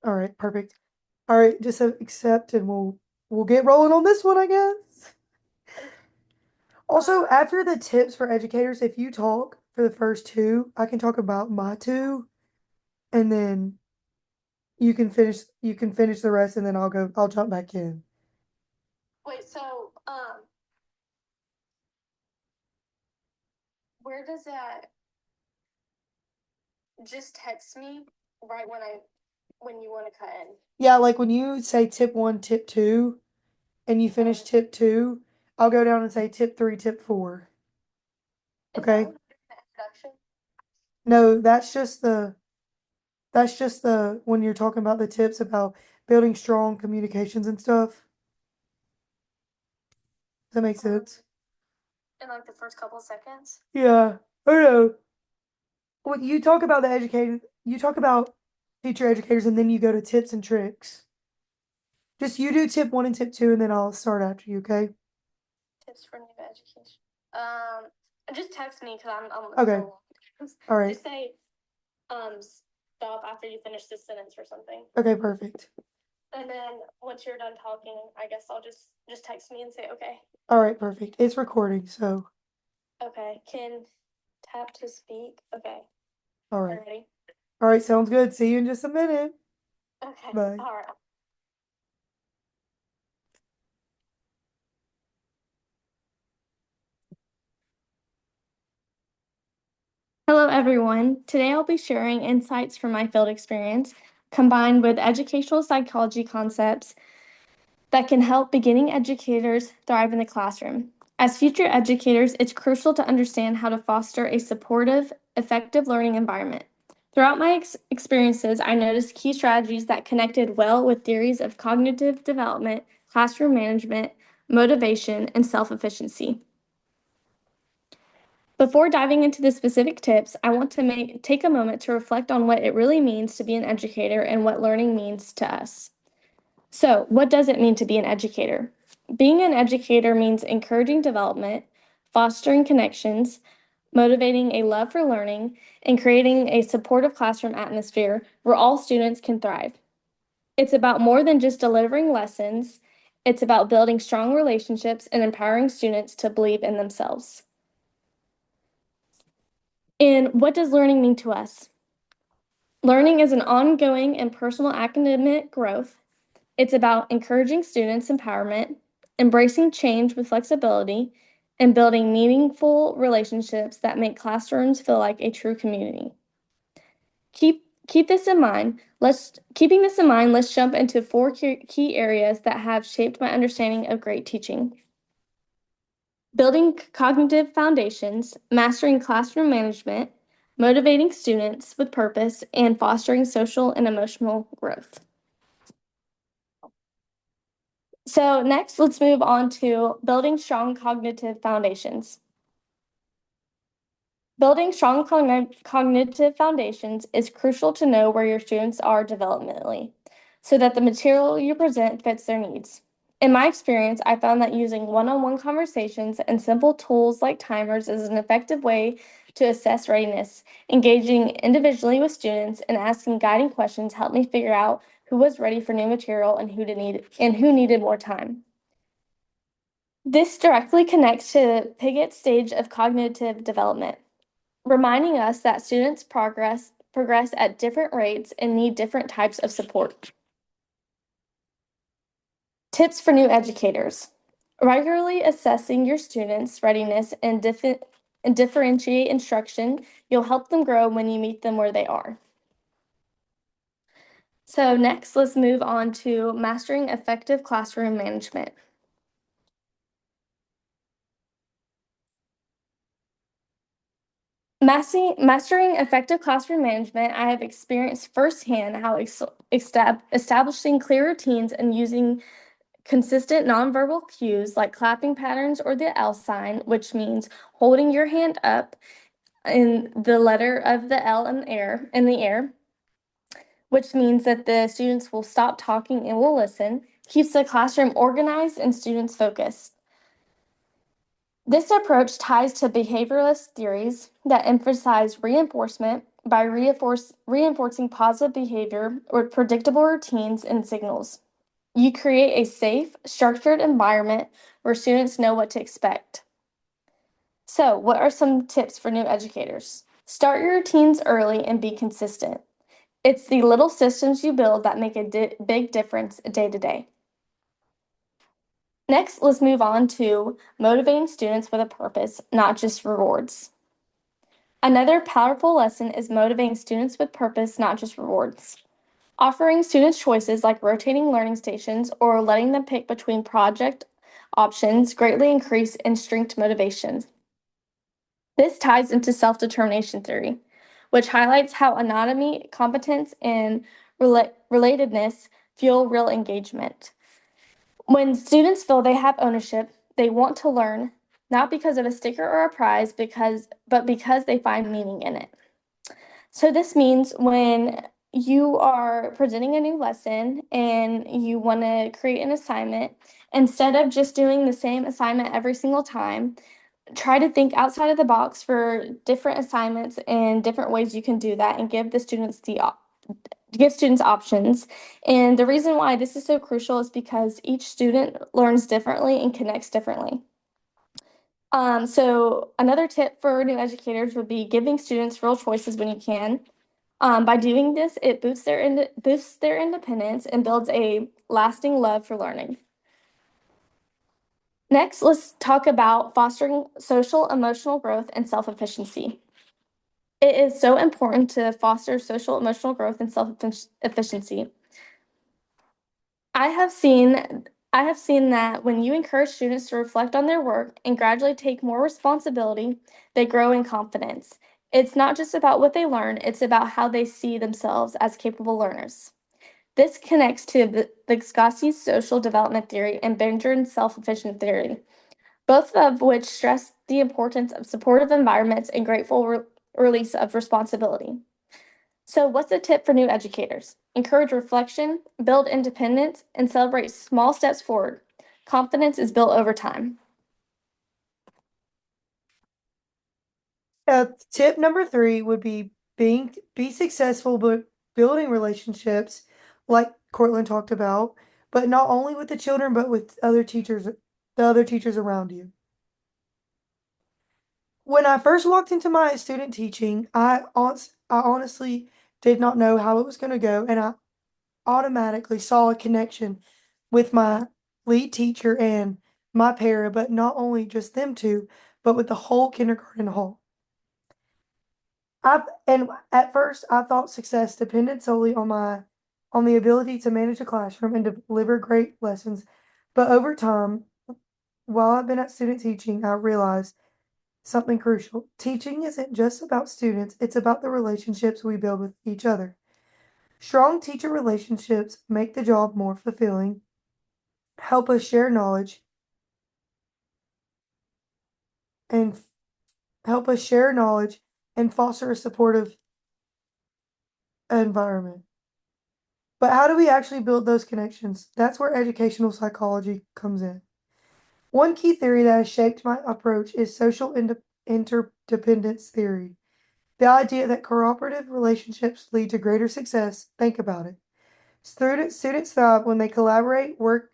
All right, perfect. All right, just accept and we'll get rolling on this one, I guess. Also, after the tips for educators, if you talk for the first two, I can talk about my two, and then you can finish the rest, and then I'll jump back in. Wait, so where does that just text me right when you want to cut in? Yeah, like when you say tip one, tip two, and you finish Um, tip two, I'll go down and say tip three, tip four. is that Okay? when you do the introduction? No, that's just the when you're talking about the tips about building strong communications and stuff. Does that make sense? In like the first couple seconds? Yeah. I know. When you talk about you talk about teacher educators, and then you go to tips and tricks. Just you do tip one and tip two, and then I'll start after you, okay? Tips for new education. Um, just text me because I'm Okay. so lost. All right. Just say stop after you finish this sentence or something. Okay, perfect. And then once you're done talking, I guess I'll just text me and say okay. All right, perfect. It's recording, so Okay. Can tap to speak. Okay. all right. Already. All right, sounds good. See you in just a minute. Okay. Bye. All right. Hello, everyone. Today I'll be sharing insights from my field experience combined with educational psychology concepts that can help beginning educators thrive in the classroom. As future educators, it's crucial to understand how to foster a supportive, effective learning environment. Throughout my experiences, I noticed key strategies that connected well with theories of cognitive development, classroom management, motivation, and self efficiency. Before diving into the specific tips, I want to take a moment to reflect on what it really means to be an educator and what learning means to us. So, what does it mean to be an educator? Being an educator means encouraging development, fostering connections, motivating a love for learning, and creating a supportive classroom atmosphere where all students can thrive. It's about more than just delivering lessons, it's about building strong relationships and empowering students to believe in themselves. And what does learning mean to us? Learning is an ongoing and personal academic growth. It's about encouraging students' empowerment, embracing change with flexibility, and building meaningful relationships that make classrooms feel like a true community. Keep this in mind. Keeping this in mind, let's jump into four key areas that have shaped my understanding of great teaching. Building cognitive foundations, mastering classroom management, motivating students with purpose, and fostering social and emotional growth. So next, let's move on to building strong cognitive foundations. Building strong cognitive foundations is crucial to know where your students are developmentally, so that the material you present fits their needs. In my experience, I found that using one-on-one conversations and simple tools like timers is an effective way to assess readiness. Engaging individually with students and asking guiding questions helped me figure out who was ready for new material and who needed more time. This directly connects to Pigot's stage of cognitive development, reminding us that students progress at different rates and need different types of support. Tips for new educators. Regularly assessing your students' readiness and differentiate instruction, you'll help them grow when you meet them where they are. So next, let's move on to mastering effective classroom management. Mastering effective classroom management, I have experienced firsthand how establishing clear routines and using consistent nonverbal cues like clapping patterns or the L sign, which means holding your hand up in the letter of the L in the air, which means that the students will stop talking and will listen, keeps the classroom organized and students focused. This approach ties to behavioralist theories that emphasize reinforcement, by reinforcing positive behavior with predictable routines and signals. You create a safe, structured environment where students know what to expect. So, what are some tips for new educators? Start your routines early and be consistent. It's the little systems you build that make a big difference day to day. Next, let's move on to motivating students with a purpose, not just rewards. Another powerful lesson is motivating students with purpose, not just rewards. Offering students choices like rotating learning stations or letting them pick between project options greatly increase and strengthen motivation. This ties into self-determination theory, which highlights how autonomy, competence, and relatedness fuel real engagement. When students feel they have ownership, they want to learn, not because of a sticker or a prize, but because they find meaning in it. So this means when you are presenting a new lesson and you want to create an assignment, instead of just doing the same assignment every single time, try to think outside of the box for different assignments and different ways you can do that and give students options. And the reason why this is so crucial is because each student learns differently and connects differently. So another tip for new educators would be giving students real choices when you can. By doing this, it boosts their independence and builds a lasting love for learning. Next, let's talk about fostering social emotional growth and self-efficiency. It is so important to foster social emotional growth and self-efficiency. I have seen I have seen that when you encourage students to reflect on their work and gradually take more responsibility, they grow in confidence. It's not just about what they learn, it's about how they see themselves as capable learners. This connects to Vygotski's social development theory and Benjamin's self-efficient theory, both of which stress the importance of supportive environments and grateful release of responsibility. So, what's the tip for new educators? Encourage reflection, build independence, and celebrate small steps forward. Confidence is built over time. Tip number three would be successful, but building relationships, like Cortland talked about, but not only with the children, but with the other teachers around you. When I first walked into my student teaching, I honestly did not know how it was going to go, and I automatically saw a connection with my lead teacher and my para, but not only just them two, but with the whole kindergarten hall. And at first I thought success depended solely on the ability to manage a classroom and deliver great lessons. But over time, while I've been at student teaching, I realized something crucial. Teaching isn't just about students, it's about the relationships we build with each other. Strong teacher relationships make the job more fulfilling, help us share knowledge, and help us share knowledge and foster a supportive environment. But how do we actually build those connections? That's where educational psychology comes in. One key theory that has shaped my approach is social interdependence theory. The idea that cooperative relationships lead to greater success. Think about it. Students thrive when they collaborate, work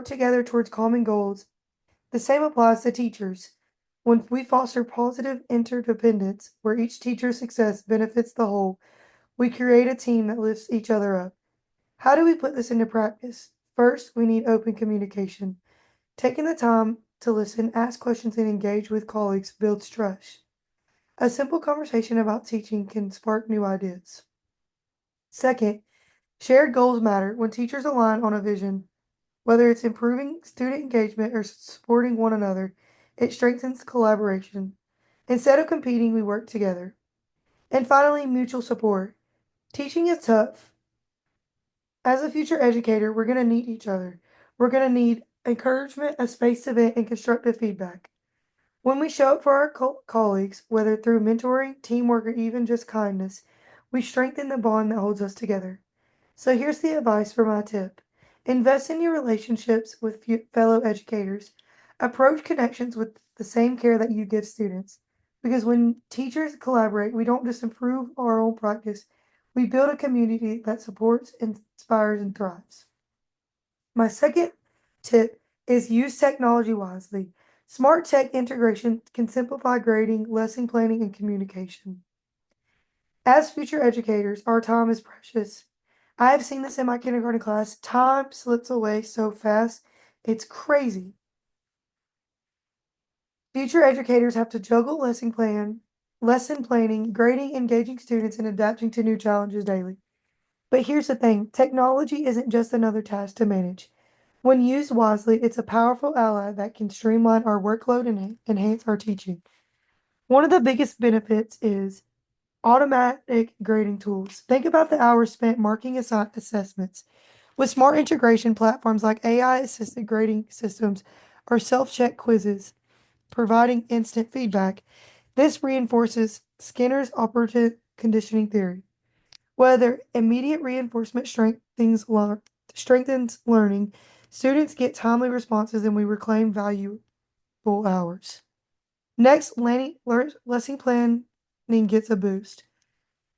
together towards common goals. The same applies to teachers. When we foster positive interdependence, where each teacher's success benefits the whole, we create a team that lifts each other up. How do we put this into practice? First, we need open communication. Taking the time to listen, ask questions, and engage with colleagues builds trust. A simple conversation about teaching can spark new ideas. Second, shared goals matter. When teachers align on a vision, whether it's improving student engagement or supporting one another, it strengthens collaboration. Instead of competing, we work together. And finally, mutual support. Teaching is tough. As a future educator, we're going to need each other. We're going to need encouragement, a space to vent, and constructive feedback. When we show up for our colleagues, whether through mentoring, teamwork, or even just kindness, we strengthen the bond that holds us together. So here's the advice for my tip. Invest in your relationships with fellow educators. Approach connections with the same care that you give students. because when teachers collaborate, we don't just improve our own practice, we build a community that supports, inspires, and thrives. My second tip is use technology wisely. Smart tech integration can simplify grading, lesson planning, and communication. As future educators, our time is precious. I have seen this in my kindergarten class. Time slips away so fast, it's crazy. Future educators have to juggle lesson planning, grading, engaging students, and adapting to new challenges daily. But here's the thing, technology isn't just another task to manage. When used wisely, it's a powerful ally that can streamline our workload and enhance our teaching. One of the biggest benefits is automatic grading tools. Think about the hours spent marking assessments. With smart integration platforms like AI assisted grading systems or self check quizzes, providing instant feedback, this reinforces Skinner's operative conditioning theory. Whether immediate reinforcement strengthens learning, students get timely responses, and we reclaim valuable hours. Next, lesson planning gets a boost.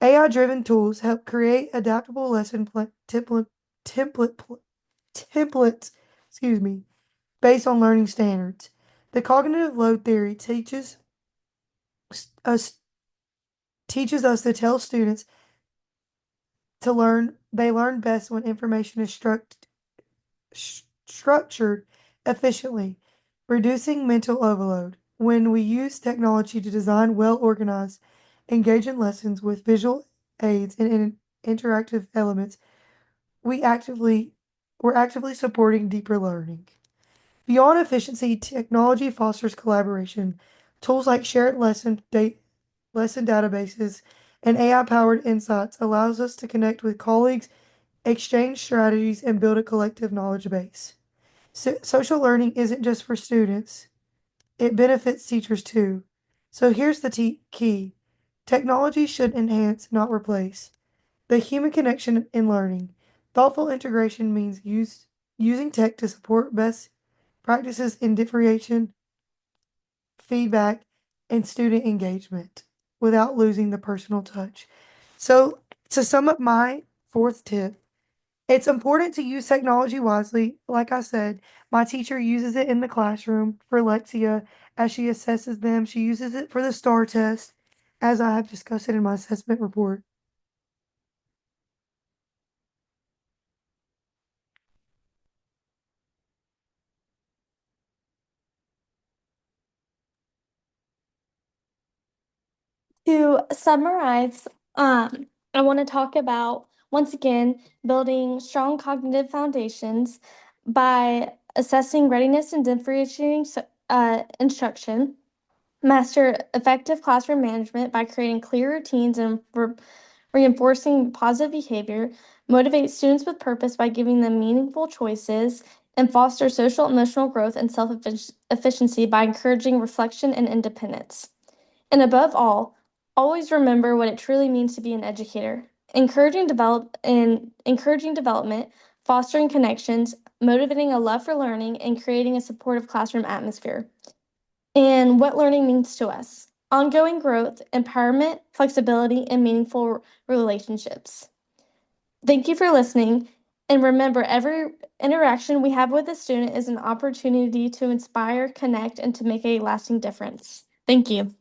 AI-driven tools help create adaptable template pl- templates, excuse me, based on learning standards. The cognitive load theory us teaches us to tell students to learn they learn best when information is structured efficiently, reducing mental overload. When we use technology to design well organized, engaging lessons with visual aids and interactive elements, we actively we're actively supporting deeper learning. Beyond efficiency, technology fosters collaboration. Tools like lesson databases and AI-powered insights allows us to connect with colleagues, exchange strategies, and build a collective knowledge base. Social learning isn't just for students, it benefits teachers too. So here's the key. Technology should enhance, not replace, the human connection in learning. Thoughtful integration means using tech to support best practices in differentiation, feedback, and student engagement without losing the personal touch. So, to sum up my fourth tip, it's important to use technology wisely. Like I said, my teacher uses it in the classroom for Lexia as she assesses them. She uses it for the STAR test, as I have discussed it in my assessment report. To summarize, I want to talk about once again building strong cognitive foundations by assessing readiness and differentiating instruction, master effective classroom management by creating clear routines and reinforcing positive behavior, motivate students with purpose by giving them meaningful choices, and foster social emotional growth and self efficiency by encouraging reflection and independence. And above all, always remember what it truly means to be an educator. Encouraging development, fostering connections, motivating a love for learning, and creating a supportive classroom atmosphere. And what learning means to us. Ongoing growth, empowerment, flexibility, and meaningful relationships. Thank you for listening. And remember, every interaction we have with a student is an opportunity to inspire, connect, and to make a lasting difference. Thank you.